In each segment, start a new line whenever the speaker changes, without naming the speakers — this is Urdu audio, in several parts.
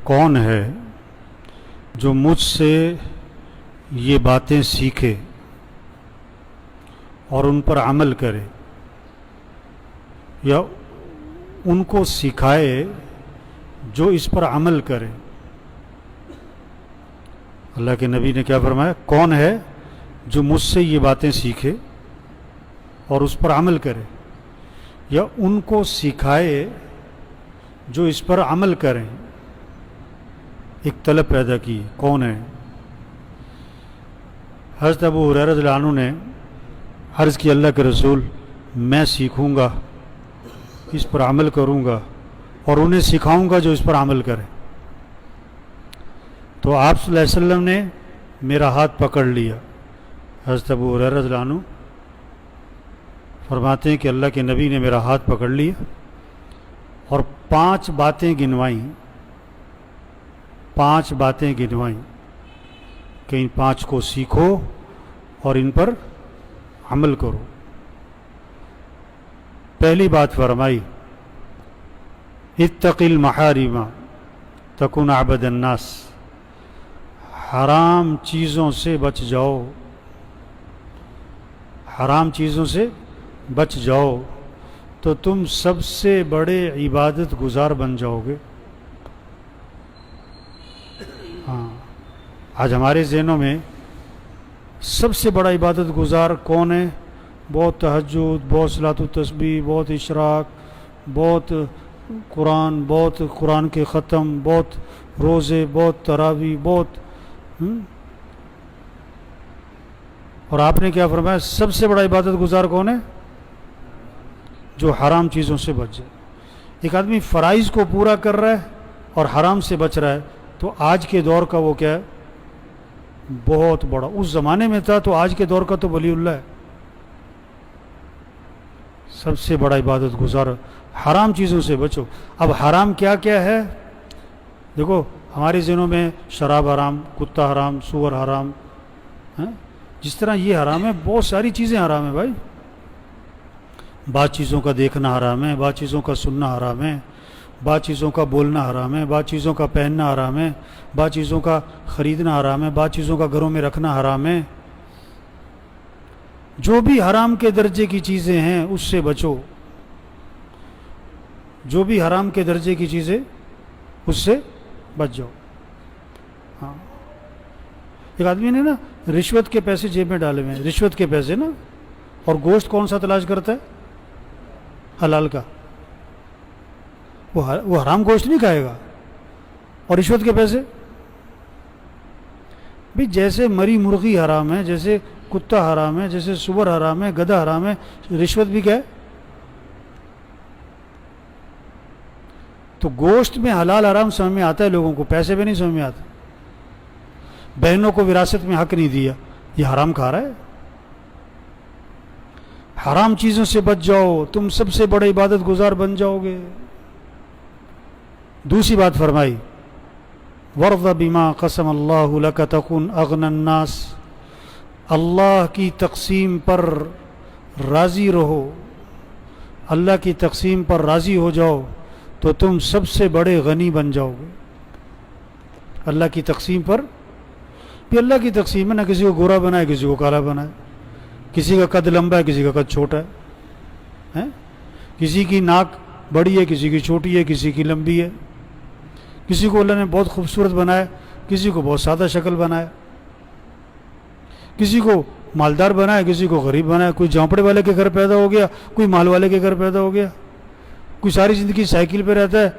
کون ہے جو مجھ سے یہ باتیں سیکھے اور ان پر عمل کرے یا ان کو سکھائے جو اس پر عمل کرے. اللہ کے نبی نے کیا فرمایا؟ کون ہے جو مجھ سے یہ باتیں سیکھے اور اس پر عمل کرے یا ان کو سکھائے جو اس پر عمل کریں. ایک طلب پیدا کی، کون ہے؟ حضرت ابو ہریرہ رضی اللہ عنہ نے عرض کی، اللہ کے رسول میں سیکھوں گا، اس پر عمل کروں گا اور انہیں سکھاؤں گا جو اس پر عمل کرے. تو آپ صلی اللہ علیہ وسلم نے میرا ہاتھ پکڑ لیا. حضرت ابو ہریرہ رضی اللہ عنہ فرماتے ہیں کہ اللہ کے نبی نے میرا ہاتھ پکڑ لیا اور 5 باتیں گنوائیں، 5 باتیں گنوائیں کہ ان 5 کو سیکھو اور ان پر عمل کرو. پہلی بات فرمائی، اتق المحارم تکن عبد الناس، حرام چیزوں سے بچ جاؤ، حرام چیزوں سے بچ جاؤ تو تم سب سے بڑے عبادت گزار بن جاؤ گے. ہاں، آج ہمارے ذہنوں میں سب سے بڑا عبادت گزار کون ہے؟ بہت تہجد، بہت صلاۃ التسبیح، بہت اشراق، بہت قرآن، بہت قرآن کے ختم، بہت روزے، بہت تراویح، بہت اور آپ نے کیا فرمایا؟ سب سے بڑا عبادت گزار کون ہے؟ جو حرام چیزوں سے بچ جائے. ایک آدمی فرائض کو پورا کر رہا ہے اور حرام سے بچ رہا ہے تو آج کے دور کا وہ کیا ہے؟ بہت بڑا. اس زمانے میں تھا تو آج کے دور کا تو ولی اللہ ہے. سب سے بڑا عبادت گزار، حرام چیزوں سے بچو. اب حرام کیا کیا ہے؟ دیکھو ہمارے ذہنوں میں شراب حرام، کتا حرام، سور حرام، جس طرح یہ حرام ہے بہت ساری چیزیں حرام ہیں بھائی. بعض چیزوں کا دیکھنا حرام ہے، بعض چیزوں کا سننا حرام ہے، بعض چیزوں کا بولنا حرام ہے، بعض چیزوں کا پہننا حرام ہے، بعض چیزوں کا خریدنا حرام ہے، بعض چیزوں کا گھروں میں رکھنا حرام ہے. جو بھی حرام کے درجے کی چیزیں ہیں اس سے بچو. جو بھی حرام کے درجے کی چیزیں اس سے بچ جاؤ. ہاں، ایک آدمی نے نا رشوت کے پیسے جیب میں ڈالے ہوئے ہیں، رشوت کے پیسے نا، اور گوشت کون سا تلاش کرتا ہے؟ حلال کا. وہ حرام گوشت نہیں کھائے گا. اور رشوت کے پیسے بھی، جیسے مری مرغی حرام ہے، جیسے کتا حرام ہے، جیسے سور حرام ہے، گدھا حرام ہے، رشوت بھی کیا ہے؟ تو گوشت میں حلال حرام سمجھ میں آتا ہے لوگوں کو، پیسے بھی نہیں سمجھ میں آتا. بہنوں کو وراثت میں حق نہیں دیا، یہ حرام کھا رہا ہے. حرام چیزوں سے بچ جاؤ، تم سب سے بڑے عبادت گزار بن جاؤ گے. دوسری بات فرمائی، وَرْضَ بِمَا قَسَمَ اللَّهُ لَكَ تَكُنْ أَغْنَى النَّاسِ، اللہ کی تقسیم پر راضی رہو، اللہ کی تقسیم پر راضی ہو جاؤ تو تم سب سے بڑے غنی بن جاؤ گے. اللہ کی تقسیم پر بھی، اللہ کی تقسیم ہے، نہ کسی کو گورا بنائے کسی کو کالا بنائے، کسی کا قد لمبا ہے کسی کا قد چھوٹا ہے، کسی کی ناک بڑی ہے کسی کی چھوٹی ہے، کسی کی لمبی ہے، کسی کو اللہ نے بہت خوبصورت بنایا، کسی کو بہت سادہ شکل بنایا، کسی کو مالدار بنایا کسی کو غریب بنایا، کوئی جھونپڑے والے کے گھر پیدا ہو گیا، کوئی مال والے کے گھر پیدا ہو گیا، کوئی ساری زندگی سائیکل پہ رہتا ہے،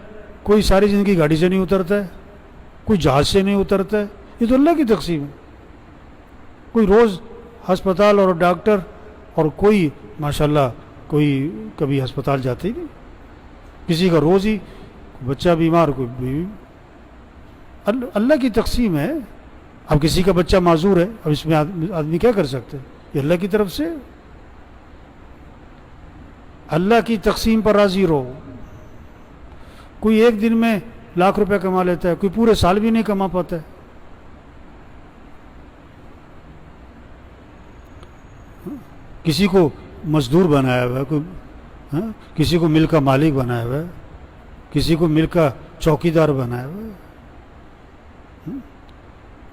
کوئی ساری زندگی گاڑی سے نہیں اترتا ہے، کوئی جہاز سے نہیں اترتا ہے. یہ تو اللہ کی تقسیم ہے. کوئی روز ہسپتال اور ڈاکٹر، اور کوئی ماشاءاللہ کوئی کبھی ہسپتال جاتے ہی نہیں. کسی کا روز ہی بچہ بیمار، کوئی بیوی. اللہ کی تقسیم ہے. اب کسی کا بچہ معذور ہے، اب اس میں آدمی کیا کر سکتے؟ یہ اللہ کی طرف سے. اللہ کی تقسیم پر راضی رہو. کوئی ایک دن میں لاکھ روپے کما لیتا ہے، کوئی پورے سال بھی نہیں کما پاتا ہے. کسی کو مزدور بنایا ہوا ہے، کوئی کسی کو ملک کا مالک بنایا ہوا ہے، کسی کو ملک کا چوکیدار بنایا ہوا ہے.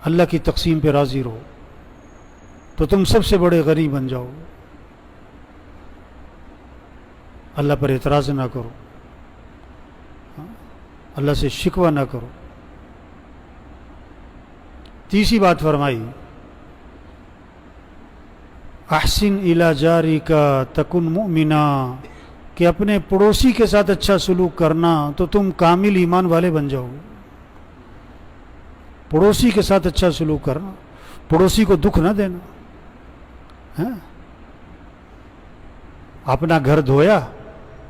اللہ کی تقسیم پہ راضی رہو تو تم سب سے بڑے غنی بن جاؤ. اللہ پر اعتراض نہ کرو، اللہ سے شکوہ نہ کرو. تیسری بات فرمائی احسن الی جارک تکن مؤمنا، کہ اپنے پڑوسی کے ساتھ اچھا سلوک کرنا تو تم کامل ایمان والے بن جاؤ گے. پڑوسی کے ساتھ اچھا سلوک کرنا، پڑوسی کو دکھ نہ دینا. اپنا گھر دھویا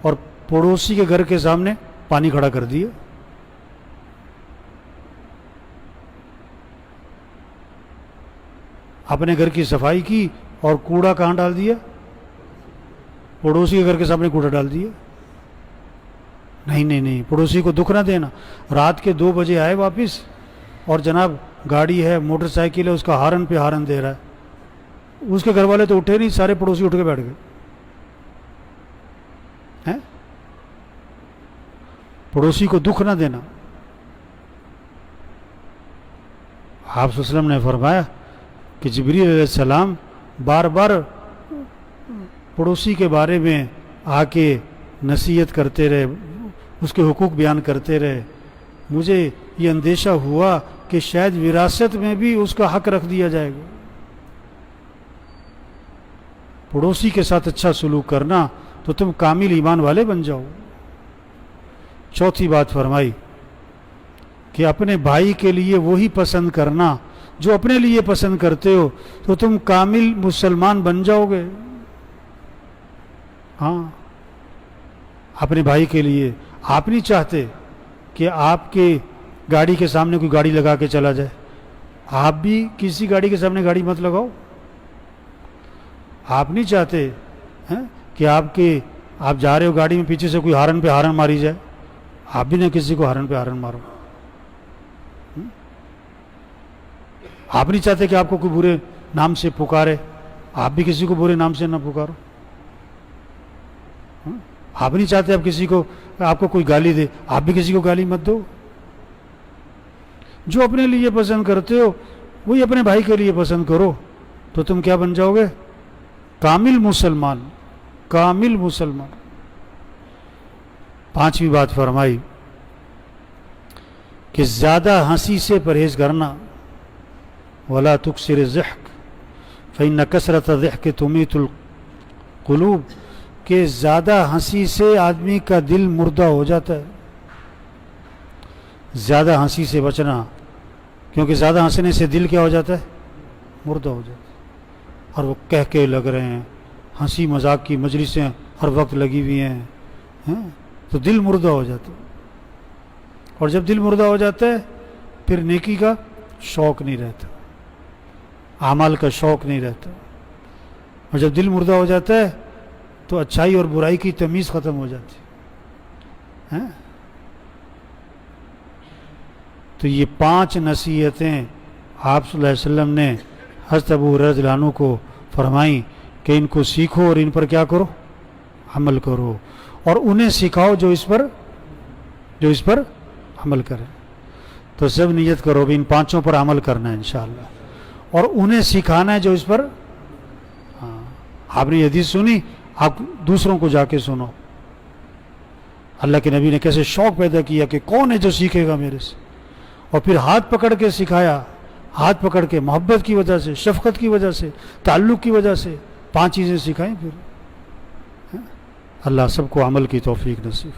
اور پڑوسی کے گھر کے سامنے پانی کھڑا کر دیا. اپنے گھر کی صفائی کی اور کوڑا کہاں ڈال دیا؟ پڑوسی کے گھر کے سامنے کوڑا ڈال دیا. نہیں نہیں نہیں، پڑوسی کو دکھ نہ دینا. رات کے 2 بجے آئے واپس اور جناب گاڑی ہے، موٹر سائیکل ہے، اس کا ہارن پہ ہارن دے رہا ہے. اس کے گھر والے تو اٹھے نہیں، سارے پڑوسی اٹھ کے بیٹھ گئے. پڑوسی کو دکھ نہ دینا. آپ صلی اللہ علیہ وسلم نے فرمایا کہ جبریل علیہ السلام بار بار پڑوسی کے بارے میں آ کے نصیحت کرتے رہے، اس کے حقوق بیان کرتے رہے. مجھے یہ اندیشہ ہوا کہ شاید وراثت میں بھی اس کا حق رکھ دیا جائے گا. پڑوسی کے ساتھ اچھا سلوک کرنا تو تم کامل ایمان والے بن جاؤ. چوتھی بات فرمائی کہ اپنے بھائی کے لیے وہی پسند کرنا جو اپنے لیے پسند کرتے ہو تو تم کامل مسلمان بن جاؤ گے. ہاں، اپنے بھائی کے لیے آپ نہیں چاہتے کہ آپ کے گاڑی کے سامنے کوئی گاڑی لگا کے چلا جائے. آپ بھی کسی گاڑی کے سامنے گاڑی مت لگاؤ. آپ نہیں چاہتے کہ آپ جا رہے ہو گاڑی میں، پیچھے سے کوئی ہارن پہ ہارن ماری جائے. آپ بھی نہ کسی کو ہارن پہ ہارن مارو. آپ نہیں چاہتے کہ آپ کو کوئی برے نام سے پکارے. آپ بھی کسی کو برے نام سے نہ پکارو. آپ نہیں چاہتے آپ کو کوئی گالی دے. آپ بھی کسی کو گالی مت دو. جو اپنے لیے پسند کرتے ہو وہی اپنے بھائی کے لیے پسند کرو تو تم کیا بن جاؤ گے؟ کامل مسلمان. کامل مسلمان. پانچویں بات فرمائی کہ زیادہ ہنسی سے پرہیز کرنا. ولا تکثر الضحک فإن کثرۃ الضحک تمیت القلوب، کہ زیادہ ہنسی سے آدمی کا دل مردہ ہو جاتا ہے. زیادہ ہنسی سے بچنا، کیونکہ زیادہ ہنسنے سے دل کیا ہو جاتا ہے؟ مردہ ہو جاتا ہے. اور وہ کہہ کے لگ رہے ہیں، ہنسی مذاق کی مجلسیں ہر وقت لگی ہوئی ہیں، تو دل مردہ ہو جاتا ہے. اور جب دل مردہ ہو جاتا ہے پھر نیکی کا شوق نہیں رہتا، اعمال کا شوق نہیں رہتا. اور جب دل مردہ ہو جاتا ہے تو اچھائی اور برائی کی تمیز ختم ہو جاتی ہے. تو یہ 5 نصیحتیں آپ صلی اللہ علیہ وسلم نے حضرت ابو ہریرہ رضی اللہ عنہ کو فرمائیں کہ ان کو سیکھو اور ان پر کیا کرو؟ عمل کرو. اور انہیں سکھاؤ جو اس پر عمل کرے. تو سب نیت کرو بھی ان 5 پر عمل کرنا ہے انشاءاللہ، اور انہیں سکھانا ہے جو اس پر. آپ نے یہ حدیث سنی، آپ دوسروں کو جا کے سنو. اللہ کے نبی نے کیسے شوق پیدا کیا کہ کون ہے جو سیکھے گا میرے سے، اور پھر ہاتھ پکڑ کے سکھایا. ہاتھ پکڑ کے محبت کی وجہ سے، شفقت کی وجہ سے، تعلق کی وجہ سے 5 چیزیں سکھائیں. پھر اللہ سب کو عمل کی توفیق نصیب.